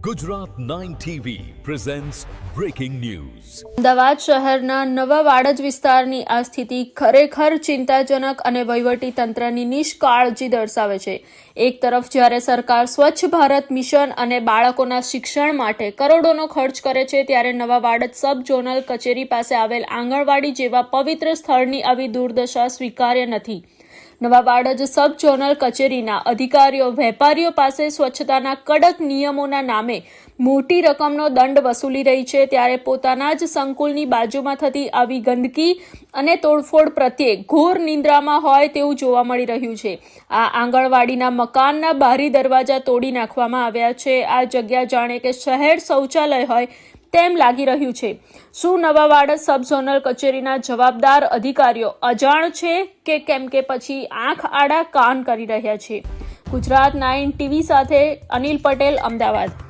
Gujarat 9 TV presents breaking news. Ahmedabad શહેરના નવા વાડજ વિસ્તારની આ સ્થિતિ ખરેખર ચિંતાજનક અને વહીવટી તંત્રની નિષ્કાળજી દર્શાવે છે. એક તરફ જ્યારે સરકાર સ્વચ્છ ભારત મિશન અને બાળકોના શિક્ષણ માટે કરોડોનો ખર્ચ કરે છે, ત્યારે નવા વાડજ સબ ઝોનલ કચેરી પાસે આવેલ આંગણવાડી જેવા પવિત્ર સ્થળની આવી દુર્દશા સ્વીકાર્ય નથી. નવા વાડજ સબ ઝોનલ કચેરીના અધિકારીઓ વેપારીઓ પાસે સ્વચ્છતાના કડક નિયમોના નામે મોટી રકમનો દંડ વસૂલી રહી છે, ત્યારે પોતાના જ સંકુલની બાજુમાં થતી આવી ગંદકી અને તોડફોડ પ્રત્યે ઘોર નિંદ્રામાં હોય તેવું જોવા મળી રહ્યું છે. આ આંગણવાડીના મકાનના બારી દરવાજા તોડી નાખવામાં આવ્યા છે. આ જગ્યા જાણે કે શહેર શૌચાલય હોય તેમ લાગી રહ્યું છે. શું નવા વાડજ સબ ઝોનલ કચેરીના જવાબદાર અધિકારીઓ અજાણ છે કે કેમ કે પછી આંખ આડા કાન કરી રહ્યા છે? ગુજરાત 9 ટીવી સાથે અનિલ પટેલ, અમદાવાદ.